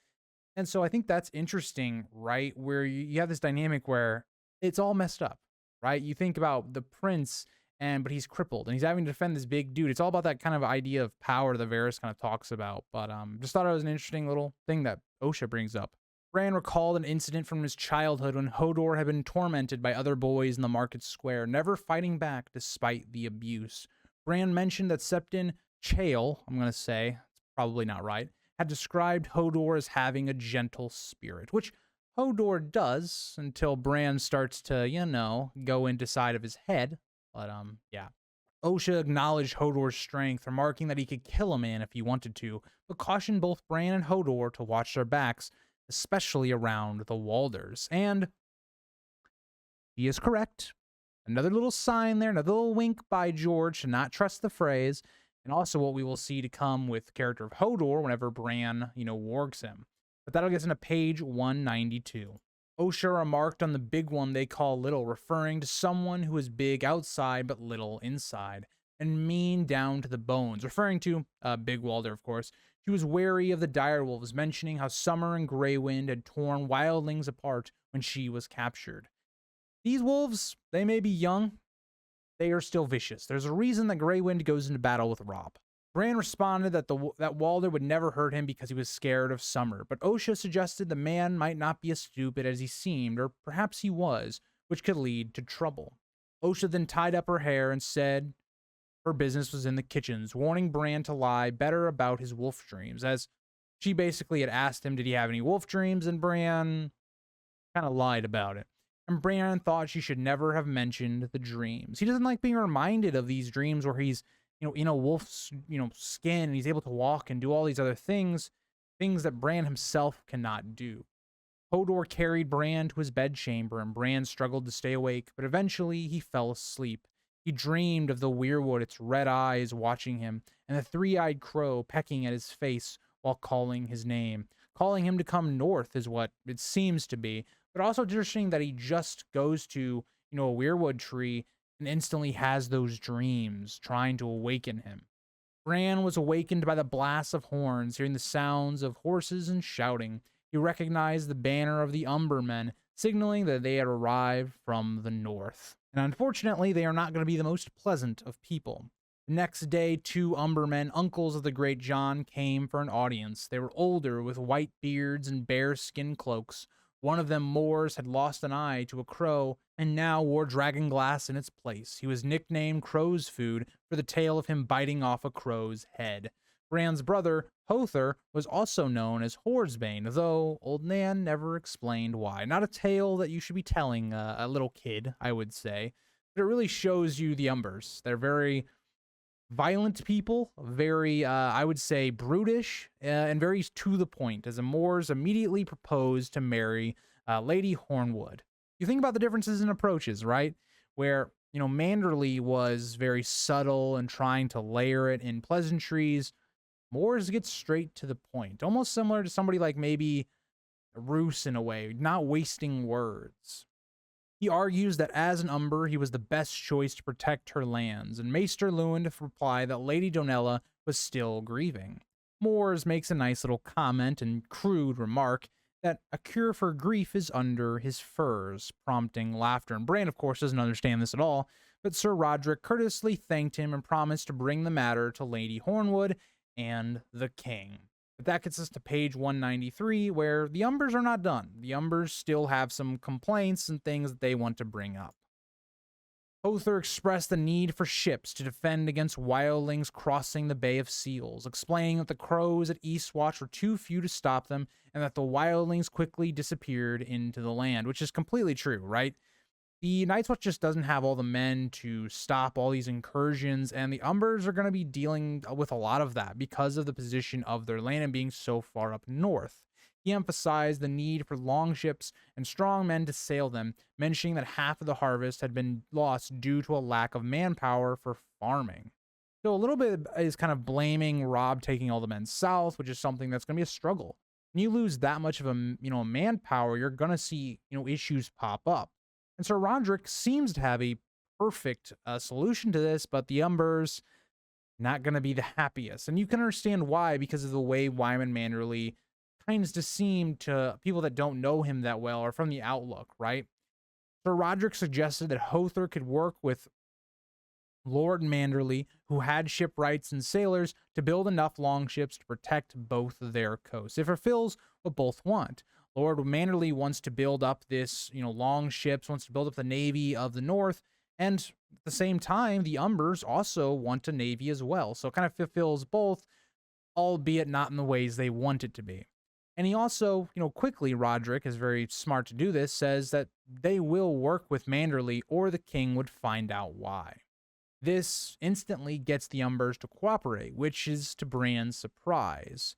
And so I think that's interesting, right? Where you have this dynamic where it's all messed up, right? You think about the prince, but he's crippled and he's having to defend this big dude. It's all about that kind of idea of power that Varys kind of talks about. But just thought it was an interesting little thing that Osha brings up. Bran recalled an incident from his childhood when Hodor had been tormented by other boys in the market square, never fighting back despite the abuse. Bran mentioned that Septon Chael, I'm going to say, it's probably not right, had described Hodor as having a gentle spirit, which Hodor does until Bran starts to, go into side of his head. But, yeah. Osha acknowledged Hodor's strength, remarking that he could kill a man if he wanted to, but cautioned both Bran and Hodor to watch their backs, especially around the Walders. And he is correct. Another little sign there, another little wink by George to not trust the phrase, and also what we will see to come with the character of Hodor whenever Bran, wargs him. But that'll get us into page 192. Osha remarked on the big one they call little, referring to someone who is big outside but little inside, and mean down to the bones, referring to Big Walder, of course. She was wary of the direwolves, mentioning how Summer and Greywind had torn wildlings apart when she was captured. These wolves, they may be young, they are still vicious. There's a reason that Greywind goes into battle with Robb. Bran responded that Walder would never hurt him because he was scared of Summer, but Osha suggested the man might not be as stupid as he seemed, or perhaps he was, which could lead to trouble. Osha then tied up her hair and said her business was in the kitchens, warning Bran to lie better about his wolf dreams, as she basically had asked him did he have any wolf dreams, and Bran kind of lied about it. And Bran thought she should never have mentioned the dreams. He doesn't like being reminded of these dreams where he's in a wolf's, skin, and he's able to walk and do all these other things. things that Bran himself cannot do. Hodor carried Bran to his bedchamber, and Bran struggled to stay awake, but eventually he fell asleep. He dreamed of the weirwood, its red eyes watching him, and the three-eyed crow pecking at his face while calling his name. Calling him to come north is what it seems to be, but also interesting that he just goes to, a weirwood tree and instantly has those dreams, trying to awaken him. Bran was awakened by the blasts of horns, hearing the sounds of horses and shouting. He recognized the banner of the Umber men, signaling that they had arrived from the north. And unfortunately, they are not going to be the most pleasant of people. The next day, 2 Umber men, uncles of the great Jon, came for an audience. They were older, with white beards and bear-skin cloaks. One of them, Mors, had lost an eye to a crow, and now wore dragon glass in its place. He was nicknamed Crow's Food for the tale of him biting off a crow's head. Bran's brother, Hodor, was also known as Horsebane, though Old Nan never explained why. Not a tale that you should be telling a little kid, I would say, but it really shows you the Umbers. They're very violent people, very, I would say, brutish, and very to the point, as the Moors immediately proposed to marry Lady Hornwood. You think about the differences in approaches, right? Where, Manderly was very subtle and trying to layer it in pleasantries. Moors gets straight to the point, almost similar to somebody like maybe Roose in a way, not wasting words. He argues that as an Umber, he was the best choice to protect her lands, and Maester Luwin replied that Lady Donella was still grieving. Mors makes a nice little comment and crude remark that a cure for grief is under his furs, prompting laughter, and Bran, of course, doesn't understand this at all, but Sir Roderick courteously thanked him and promised to bring the matter to Lady Hornwood and the king. But that gets us to page 193, where the Umbers are not done. The Umbers still have some complaints and things that they want to bring up. Hodor expressed the need for ships to defend against wildlings crossing the Bay of Seals, explaining that the crows at Eastwatch were too few to stop them, and that the wildlings quickly disappeared into the land, which is completely true, right? The Night's Watch just doesn't have all the men to stop all these incursions, and the Umbers are going to be dealing with a lot of that because of the position of their land and being so far up north. He emphasized the need for longships and strong men to sail them, mentioning that half of the harvest had been lost due to a lack of manpower for farming. So a little bit is kind of blaming Robb taking all the men south, which is something that's going to be a struggle. When you lose that much of a manpower, you're going to see issues pop up. And Sir Roderick seems to have a perfect solution to this, but the Umbers not going to be the happiest. And you can understand why, because of the way Wyman Manderly tends to seem to people that don't know him that well or from the outlook, right? Sir Roderick suggested that Hodor could work with Lord Manderly, who had shipwrights and sailors, to build enough longships to protect both their coasts. It fulfills what both want. Lord Manderly wants to build up this, long ships, wants to build up the navy of the north, and at the same time, the Umbers also want a navy as well. So it kind of fulfills both, albeit not in the ways they want it to be. And he also, quickly, Roderick is very smart to do this, says that they will work with Manderly or the king would find out why. This instantly gets the Umbers to cooperate, which is to Bran's surprise.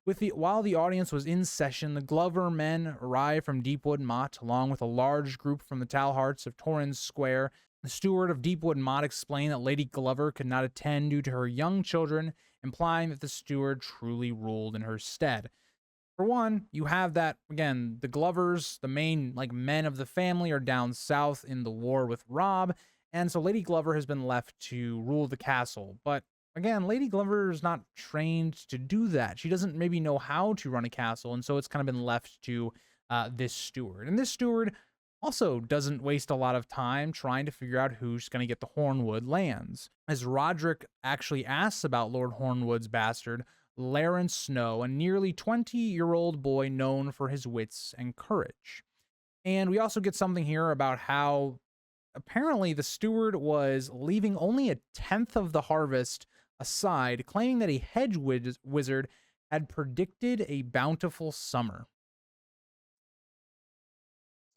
While the audience was in session, the Glover men arrived from Deepwood Motte, along with a large group from the Tallharts of Torrens Square. The steward of Deepwood Motte explained that Lady Glover could not attend due to her young children, implying that the steward truly ruled in her stead. For one, you have that, again, the Glovers, the main men of the family, are down south in the war with Robb, and so Lady Glover has been left to rule the castle. But again, Lady Glover is not trained to do that. She doesn't maybe know how to run a castle, and so it's kind of been left to this steward. And this steward also doesn't waste a lot of time trying to figure out who's going to get the Hornwood lands. As Roderick actually asks about Lord Hornwood's bastard, Laren Snow, a nearly 20-year-old boy known for his wits and courage. And we also get something here about how apparently the steward was leaving only a tenth of the harvest aside, claiming that a hedge wizard had predicted a bountiful summer.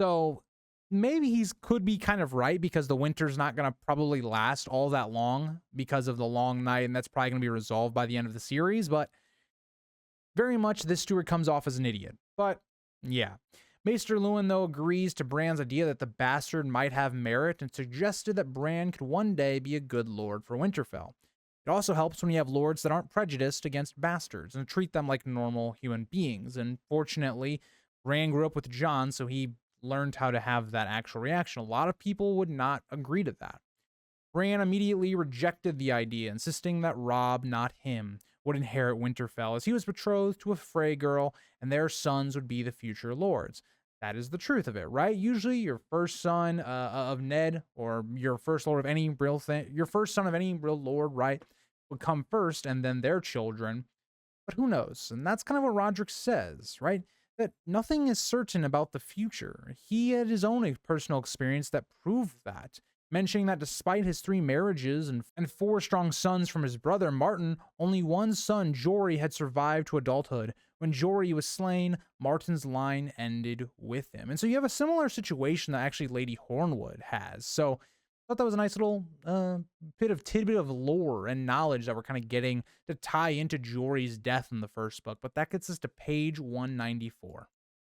So maybe he could be kind of right, because the winter's not going to probably last all that long because of the long night, and that's probably going to be resolved by the end of the series. But Very much this steward comes off as an idiot, but yeah. Maester Luwin, though, agrees to Bran's idea that the bastard might have merit and suggested that Bran could one day be a good lord for Winterfell. It also helps when you have lords that aren't prejudiced against bastards and treat them like normal human beings. And fortunately, Bran grew up with Jon, so he learned how to have that actual reaction. A lot of people would not agree to that. Bran immediately rejected the idea, insisting that Robb, not him, would inherit Winterfell, as he was betrothed to a Frey girl, and their sons would be the future lords. That is the truth of it, right? Usually, your first son of Ned, or your first lord of any real thing, your first son of any real lord, right, would come first, and then their children. But who knows? And that's kind of what Roderick says, right? That nothing is certain about the future. He had his own personal experience that proved that, mentioning that despite his 3 marriages and 4 strong sons from his brother Martin, only one son, Jory, had survived to adulthood. When Jory was slain, Martin's line ended with him. And so you have a similar situation that actually Lady Hornwood has. So I thought that was a nice little tidbit of lore and knowledge that we're kind of getting to tie into Jory's death in the first book. But that gets us to page 194.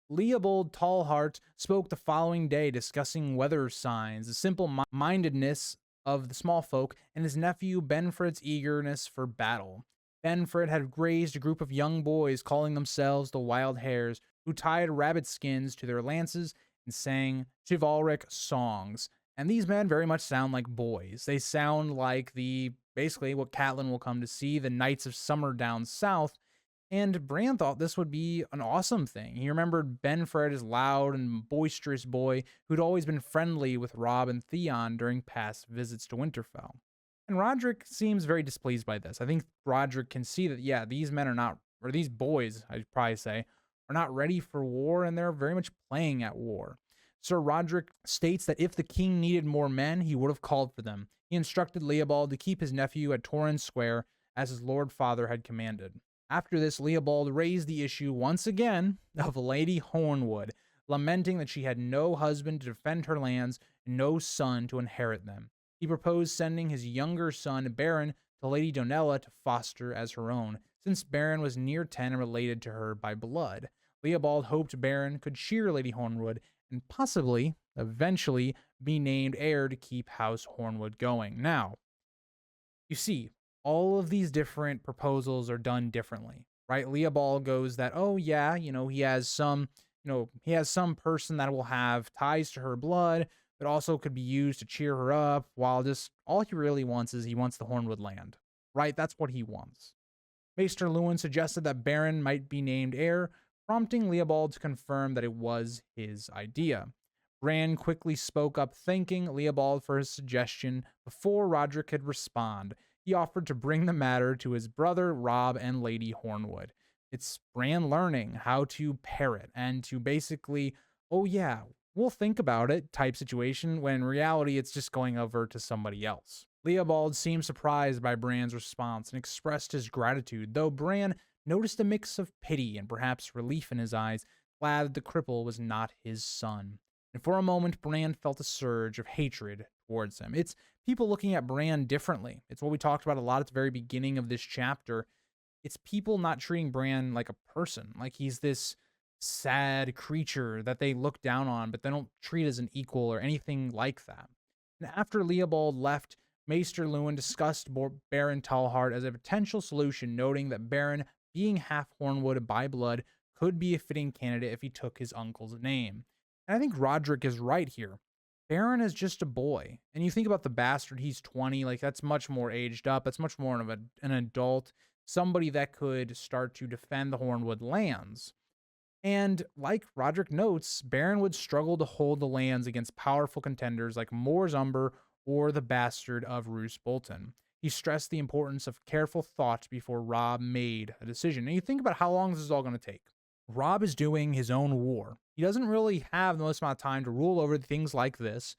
Leopold Tallhart spoke the following day, discussing weather signs, the simple-mindedness of the small folk, and his nephew Benfred's eagerness for battle. Benfred had raised a group of young boys calling themselves the Wild Hares, who tied rabbit skins to their lances and sang chivalric songs. And these men very much sound like boys. They sound like basically what Catelyn will come to see, the Knights of Summer down south. And Bran thought this would be an awesome thing. He remembered Benfred as loud and boisterous boy who'd always been friendly with Robb and Theon during past visits to Winterfell. And Roderick seems very displeased by this. I think Roderick can see that, yeah, these men are not, or these boys, I'd probably say, are not ready for war, and they're very much playing at war. Sir Roderick states that if the king needed more men, he would have called for them. He instructed Leopold to keep his nephew at Torrhen Square, as his lord father had commanded. After this, Leopold raised the issue once again of Lady Hornwood, lamenting that she had no husband to defend her lands and no son to inherit them. He proposed sending his younger son, Baron, to Lady Donella to foster as her own, since Baron was near 10 and related to her by blood. Leopold hoped Baron could cheer Lady Hornwood and possibly, eventually, be named heir to keep House Hornwood going. Now, you see, all of these different proposals are done differently, right? Leopold goes that, oh yeah, he has some person that will have ties to her blood, but also could be used to cheer her up, while just all he really wants is he wants the Hornwood land, right? That's what he wants. Maester Luwin suggested that Baron might be named heir, prompting Leopold to confirm that it was his idea. Bran quickly spoke up, thanking Leopold for his suggestion before Roderick could respond. He offered to bring the matter to his brother Robb and Lady Hornwood. It's Bran learning how to parrot and to basically, oh yeah, we'll think about it type situation, when in reality it's just going over to somebody else. Leopold seemed surprised by Bran's response and expressed his gratitude, though Bran noticed a mix of pity and perhaps relief in his eyes, glad that the cripple was not his son. And for a moment, Bran felt a surge of hatred towards him. It's people looking at Bran differently. It's what we talked about a lot at the very beginning of this chapter. It's people not treating Bran like a person, like he's this sad creature that they look down on, but they don't treat as an equal or anything like that. And after Leopold left, Maester Luwin discussed Baron Tallhart as a potential solution, noting that Baron, being half Hornwood by blood, could be a fitting candidate if he took his uncle's name. And I think Roderick is right here. Baron is just a boy. And you think about the bastard, he's 20, like that's much more aged up. That's much more of an adult, somebody that could start to defend the Hornwood lands. And like Roderick notes, Baron would struggle to hold the lands against powerful contenders like Mors Umber or the bastard of Roose Bolton. He stressed the importance of careful thought before Robb made a decision. And you think about how long this is all going to take. Robb is doing his own war. He doesn't really have the most amount of time to rule over things like this.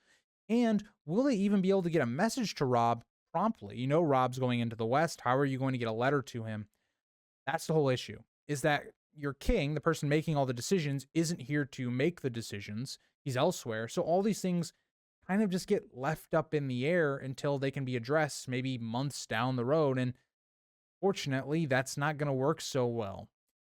And will they even be able to get a message to Robb promptly? Robb's going into the West. How are you going to get a letter to him? That's the whole issue, is that your king, the person making all the decisions, isn't here to make the decisions. He's elsewhere. So all these things kind of just get left up in the air until they can be addressed maybe months down the road. And fortunately, that's not going to work so well.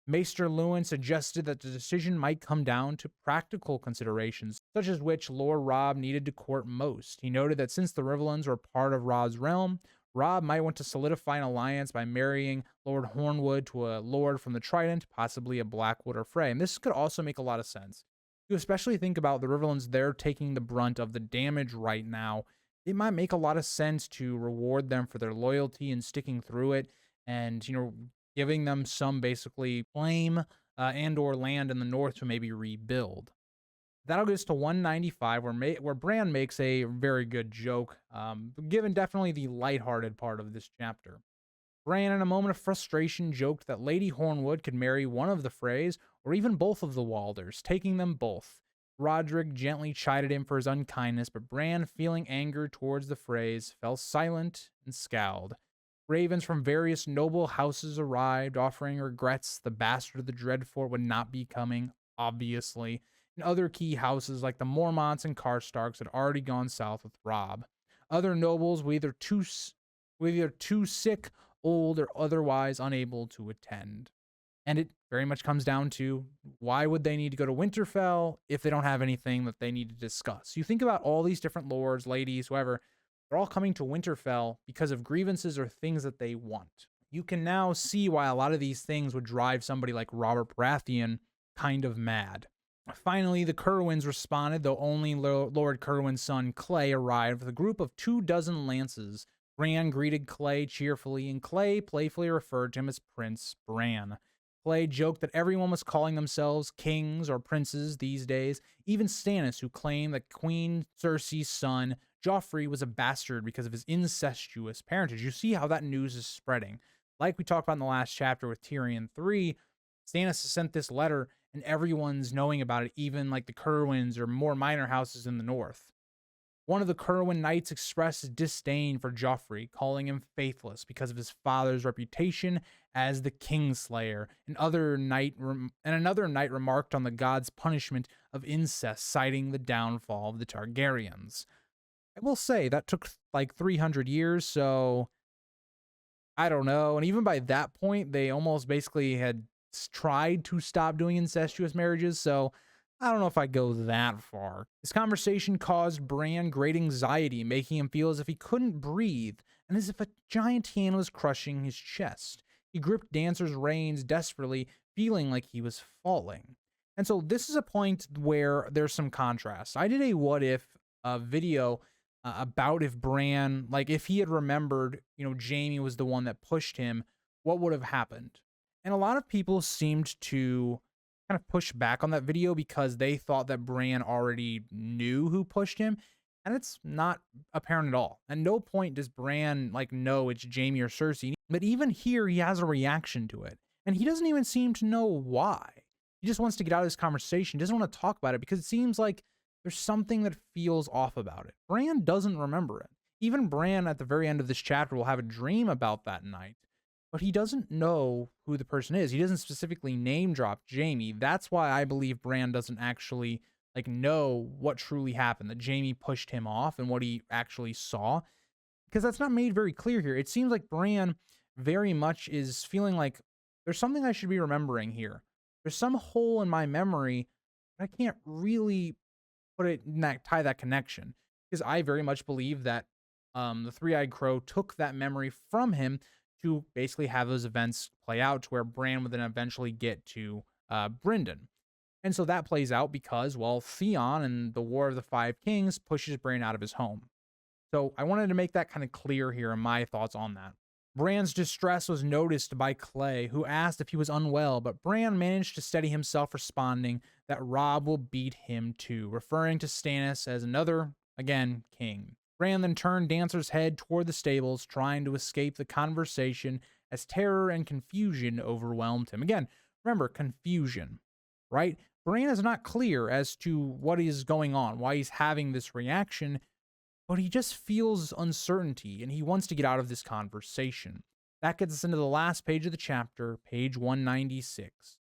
Maester Lewin suggested that the decision might come down to practical considerations, such as which Lord Robb needed to court most. He noted that since the Rivellins were part of Robb's realm, Robb might want to solidify an alliance by marrying Lord Hornwood to a lord from the Trident, possibly a Blackwood or Frey. And this could also make a lot of sense. You especially think about the Rivellins, they're taking the brunt of the damage right now. It might make a lot of sense to reward them for their loyalty and sticking through it, and giving them some basically claim and or land in the north to maybe rebuild. That'll get us to 195, where Bran makes a very good joke, given definitely the lighthearted part of this chapter. Bran, in a moment of frustration, joked that Lady Hornwood could marry one of the Freys, or even both of the Walders, taking them both. Roderick gently chided him for his unkindness, but Bran, feeling anger towards the Freys, fell silent and scowled. Ravens from various noble houses arrived, offering regrets the bastard of the Dreadfort would not be coming, obviously, and other key houses like the Mormonts and Karstarks had already gone south with Robb. Other nobles were either too sick, old, or otherwise unable to attend. And it very much comes down to, why would they need to go to Winterfell if they don't have anything that they need to discuss? You think about all these different lords, ladies, whoever, they're all coming to Winterfell because of grievances or things that they want. You can now see why a lot of these things would drive somebody like Robert Baratheon kind of mad. Finally, the Curwins responded, though only Lord Curwin's son Clay arrived with a group of 24 lances. Bran greeted Clay cheerfully, and Clay playfully referred to him as Prince Bran. Clay joked that everyone was calling themselves kings or princes these days, even Stannis, who claimed that Queen Cersei's son Joffrey was a bastard because of his incestuous parentage. You see how that news is spreading. Like we talked about in the last chapter with Tyrion 3, Stannis has sent this letter and everyone's knowing about it, even like the Curwins or more minor houses in the north. One of the Curwin knights expressed his disdain for Joffrey, calling him faithless because of his father's reputation as the Kingslayer. Another knight remarked on the god's punishment of incest, citing the downfall of the Targaryens. I will say that took like 300 years, so I don't know. And even by that point, they almost basically had tried to stop doing incestuous marriages, so I don't know if I go that far. This conversation caused Bran great anxiety, making him feel as if he couldn't breathe and as if a giant hand was crushing his chest. He gripped Dancer's reins desperately, feeling like he was falling. And so this is a point where there's some contrast. I did a what if video about if Bran, like if he had remembered, Jaime was the one that pushed him, what would have happened? And a lot of people seemed to kind of push back on that video because they thought that Bran already knew who pushed him, and it's not apparent at all. At no point does Bran know it's Jaime or Cersei, but even here he has a reaction to it, and he doesn't even seem to know why. He just wants to get out of this conversation, doesn't want to talk about it because it seems like there's something that feels off about it. Bran doesn't remember it. Even Bran at the very end of this chapter will have a dream about that night, but he doesn't know who the person is. He doesn't specifically name drop Jaime. That's why I believe Bran doesn't actually know what truly happened, that Jaime pushed him off and what he actually saw, because that's not made very clear here. It seems like Bran very much is feeling like there's something I should be remembering here. There's some hole in my memory, but I can't really tie that connection, because I very much believe that the Three-Eyed Crow took that memory from him to basically have those events play out to where Bran would then eventually get to Brynden. And so that plays out because, Theon and the War of the Five Kings pushes Bran out of his home. So I wanted to make that kind of clear here in my thoughts on that. Bran's distress was noticed by Clay, who asked if he was unwell, but Bran managed to steady himself, responding that Robb will beat him too, referring to Stannis as another, again, king. Bran then turned Dancer's head toward the stables, trying to escape the conversation as terror and confusion overwhelmed him. Again, remember, confusion, right? Bran is not clear as to what is going on, why he's having this reaction, but he just feels uncertainty, and he wants to get out of this conversation. That gets us into the last page of the chapter, page 196.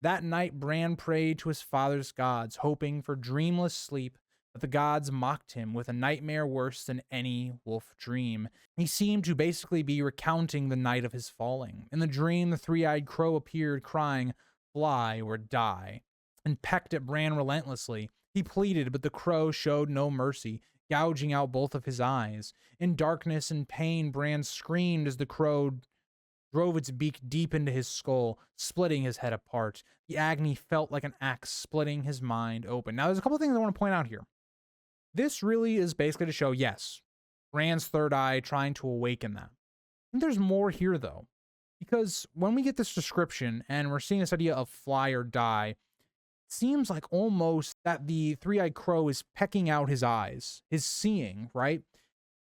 That night, Bran prayed to his father's gods, hoping for dreamless sleep, But the gods mocked him with a nightmare worse than any wolf dream. He seemed to basically be recounting the night of his falling. In the dream, the three-eyed crow appeared, crying, "Fly or die," and pecked at Bran relentlessly. He pleaded, but the crow showed no mercy, gouging out both of his eyes. In darkness and pain, Bran screamed as the crow drove its beak deep into his skull, splitting his head apart. The agony felt like an axe splitting his mind open. Now, there's a couple things I want to point out here. This really is basically to show, yes, Bran's third eye trying to awaken that. I think there's more here, though, because when we get this description and we're seeing this idea of fly or die, it seems like almost that the three-eyed crow is pecking out his eyes, his seeing, right?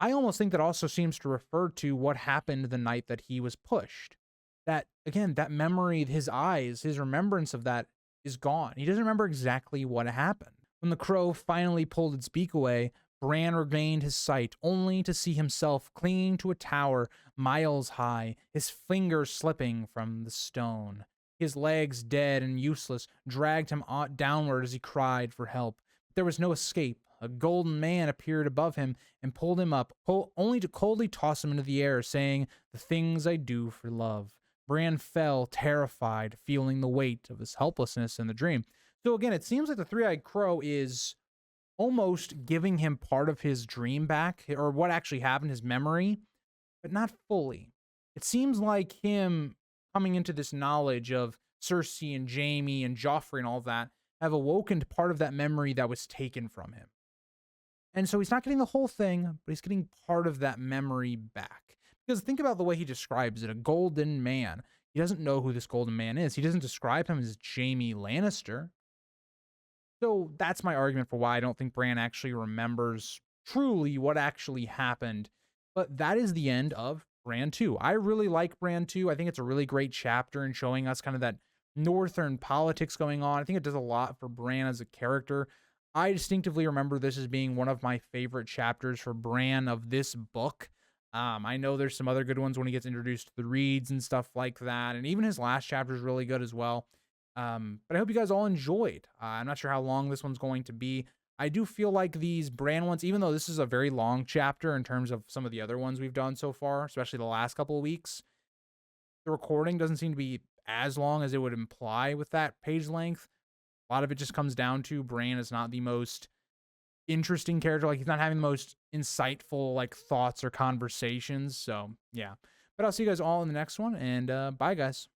I almost think that also seems to refer to what happened the night that he was pushed. That, again, that memory, his eyes, his remembrance of that is gone. He doesn't remember exactly what happened. When the crow finally pulled its beak away, Bran regained his sight, only to see himself clinging to a tower miles high, his fingers slipping from the stone. His legs, dead and useless, dragged him downward as he cried for help. There was no escape. A golden man appeared above him and pulled him up, only to coldly toss him into the air, saying, "The things I do for love." Bran fell, terrified, feeling the weight of his helplessness in the dream. So again, it seems like the three-eyed crow is almost giving him part of his dream back, or what actually happened, his memory, but not fully. It seems like him coming into this knowledge of Cersei and Jaime and Joffrey and all that have awoken part of that memory that was taken from him. And so he's not getting the whole thing, but he's getting part of that memory back. Because think about the way he describes it, a golden man. He doesn't know who this golden man is. He doesn't describe him as Jaime Lannister. So that's my argument for why I don't think Bran actually remembers truly what actually happened. But that is the end of Bran 2. I really like Bran 2. I think it's a really great chapter in showing us kind of that northern politics going on. I think it does a lot for Bran as a character. I distinctively remember this as being one of my favorite chapters for Bran of this book. I know there's some other good ones when he gets introduced to the reeds and stuff like that. And even his last chapter is really good as well. But I hope you guys all enjoyed. I'm not sure how long this one's going to be. I do feel like these Bran ones, even though this is a very long chapter in terms of some of the other ones we've done so far, especially the last couple of weeks, the recording doesn't seem to be as long as it would imply with that page length. A lot of it just comes down to Bran is not the most interesting character. Like, he's not having the most insightful, like, thoughts or conversations. So, yeah. But I'll see you guys all in the next one, and bye, guys.